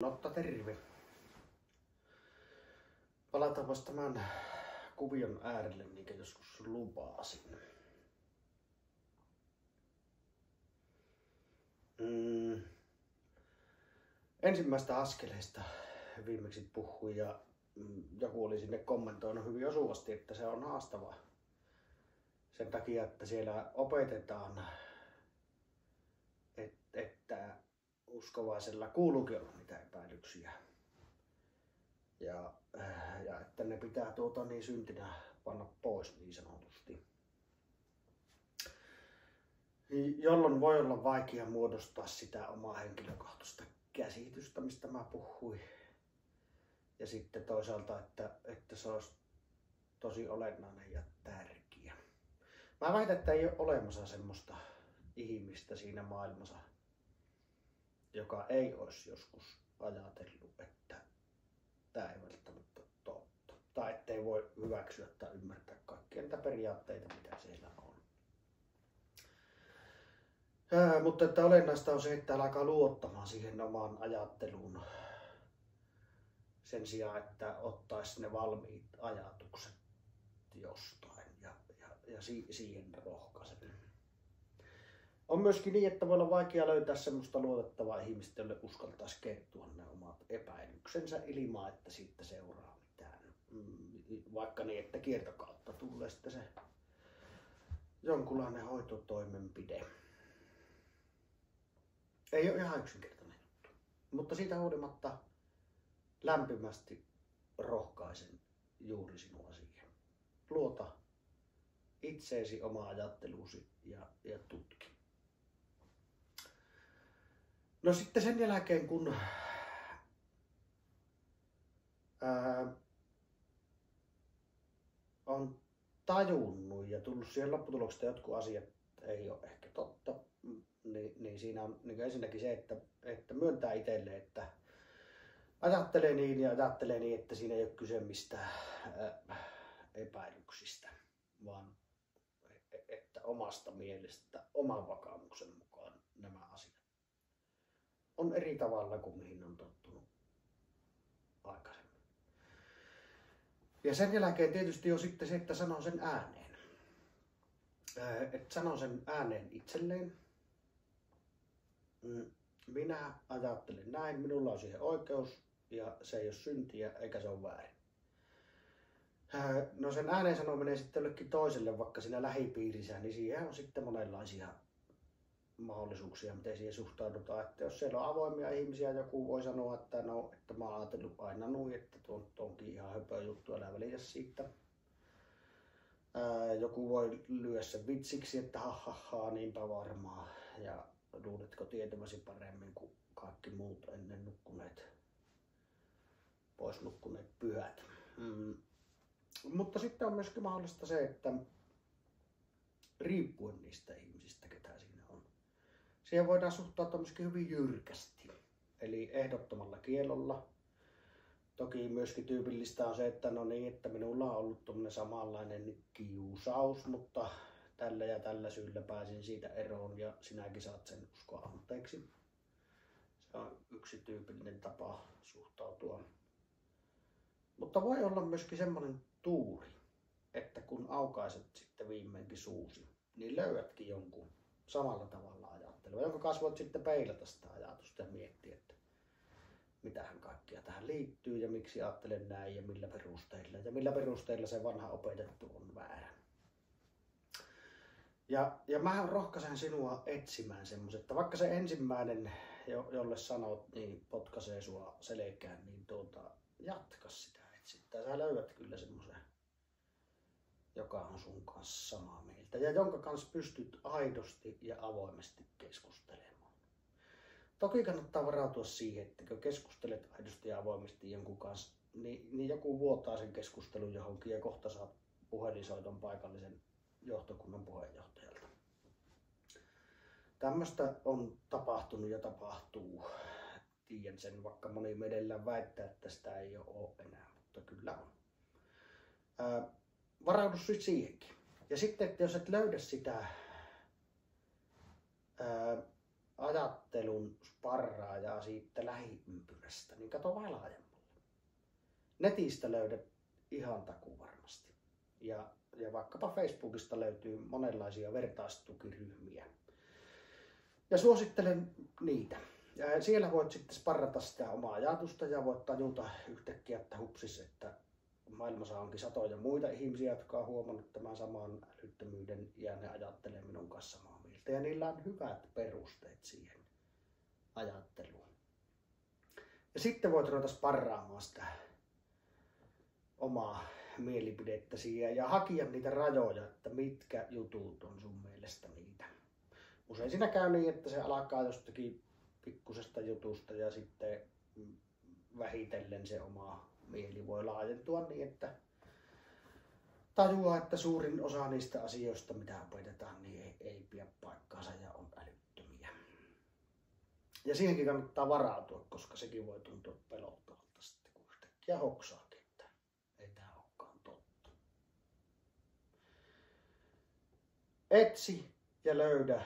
Notta terve. Palataanpa tämän kuvion äärelle, minkä joskus lupasin. Ensimmäistä askeleista viimeksi puhuin ja joku oli sinne kommentoinut hyvin osuvasti, että se on haastavaa. Sen takia, että siellä opetetaan, että uskovaisella kuuluukin olla niitä epäilyksiä. Ja että ne pitää syntinä panna pois niin sanotusti. Jolloin voi olla vaikea muodostaa sitä omaa henkilökohtaista käsitystä, mistä mä puhuin. Ja sitten toisaalta, että se olisi tosi olennainen ja tärkeä. Mä väitän, että ei ole olemassa semmoista ihmistä siinä maailmassa, joka ei olisi joskus ajatellut, että tämä ei välttämättä ole totta. Tai ettei voi hyväksyä tai ymmärtää kaikkia niitä periaatteita, mitä siellä on. Mutta että olennaista on se, että alkaa luottamaan siihen omaan ajatteluun sen sijaan, että ottaisi ne valmiit ajatukset jostain ja siihen rohkaisen. On myöskin niin, että voi olla vaikea löytää semmoista luotettavaa ihmistä, jolle uskaltaisi kertoa ne omat epäilyksensä ilman, että siitä seuraa mitään. Vaikka niin, että kiertokautta tulee sitten se jonkunlainen hoitotoimenpide. Ei ole ihan yksinkertainen juttu, mutta siitä huolimatta lämpimästi rohkaisen juuri sinua siihen. Luota itseesi, omaa ajattelusi ja tutki. No sitten sen jälkeen, kun on tajunnut ja tullut siihen lopputulokseen, että jotkut asiat ei ole ehkä totta, niin siinä on niin ensinnäkin se, että myöntää itselle, että ajattelee niin, että siinä ei ole kyse mistään epäilyksistä, vaan että omasta mielestä, oman vakaumuksen mukaan nämä asiat on eri tavalla kuin mihin on tottunut aikaisemmin. Ja sen jälkeen tietysti on sitten se, että sanoo sen ääneen. Että sanoo sen ääneen itselleen. Minä ajattelen näin, minulla on siihen oikeus ja se ei ole syntiä eikä se ole väärin. No sen ääneen sanominen sitten jollekin toiselle, vaikka siinä lähipiirissä, niin siihen on sitten monenlaisia mahdollisuuksia, miten siihen suhtaudutaan. Että jos siellä on avoimia ihmisiä, joku voi sanoa, että mä oon ajatellut aina noin, että onkin ihan höpö juttu, älä välitä siitä. Joku voi lyödä sen vitsiksi, että niinpä varmaan. Ja luuletko tietäväsi paremmin kuin kaikki muut ennen pois nukkuneet pyhät. Mutta sitten on myöskin mahdollista se, että riippuen niistä ihmisistä, ketä siinä on, siihen voidaan suhtautua myöskin hyvin jyrkästi, eli ehdottomalla kiellolla. Toki myöskin tyypillistä on se, että että minulla on ollut tuommoinen samanlainen kiusaus, mutta tällä ja tällä syyllä pääsin siitä eroon ja sinäkin saat sen uskoa anteeksi. Se on yksi tyypillinen tapa suhtautua. Mutta voi olla myöskin semmoinen tuuri, että kun aukaiset sitten viimeinkin suusi, niin löydätkin jonkun samalla tavalla ajattelua, jonka kanssa voit sitten peilata sitä ajatusta ja miettiä, että mitähän kaikkia tähän liittyy ja miksi ajattelen näin ja millä perusteilla se vanha opetettu on väärä. Ja mä rohkaisen sinua etsimään semmoiset, että vaikka se ensimmäinen, jolle sanot, niin potkaisee sua selkään, niin jatka sitä etsintää. Sä löydät kyllä semmoisen, joka on sun kanssa samaa mieltä ja jonka kanssa pystyt aidosti ja avoimesti keskustelemaan. Toki kannattaa varautua siihen, että kun keskustelet aidosti ja avoimesti jonkun kanssa, niin joku vuotaa sen keskustelun johonkin ja kohta saat puhelinsoiton paikallisen johtokunnan puheenjohtajalta. Tämmöistä on tapahtunut ja tapahtuu. Tiedän sen, vaikka moni medellään väittää, että sitä ei ole enää, mutta kyllä on. Varaudu siihenkin. Ja sitten, että jos et löydä sitä ajattelun sparraajaa siitä lähiympyrästä, niin kato vaan laajemmalle. Netistä löydät ihan takuu varmasti. Ja vaikkapa Facebookista löytyy monenlaisia vertaistukiryhmiä. Ja suosittelen niitä. Ja siellä voit sitten sparrata sitä omaa ajatusta ja voit tajuta yhtäkkiä, että hupsis, että maailmassa onkin satoja muita ihmisiä, jotka on huomannut tämän saman älyttömyyden ja ne ajattelee minun kanssa samaa mieltä. Ja niillä on hyvät perusteet siihen ajatteluun. Ja sitten voit ruveta sparraamaan sitä omaa mielipidettäsi ja hakea niitä rajoja, että mitkä jutut on sun mielestä niitä. Usein siinä käy niin, että se alkaa jostakin pikkusesta jutusta ja sitten vähitellen se oma mieli voi laajentua niin, että tajuaa, että suurin osa niistä asioista, mitä opetetaan, niin ei pidä paikkaansa ja on älyttömiä. Ja siihenkin kannattaa varautua, koska sekin voi tuntua pelottavalta sitten, kun yhtäkkiä hoksaakin, että ei tämä olekaan totta. Etsi ja löydä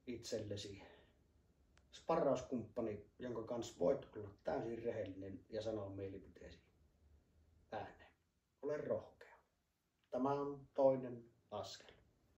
itsellesi sparrauskumppani, jonka kanssa voit olla täysin rehellinen ja sanoa mielipiteesi ääneen. Ole rohkea. Tämä on toinen askel.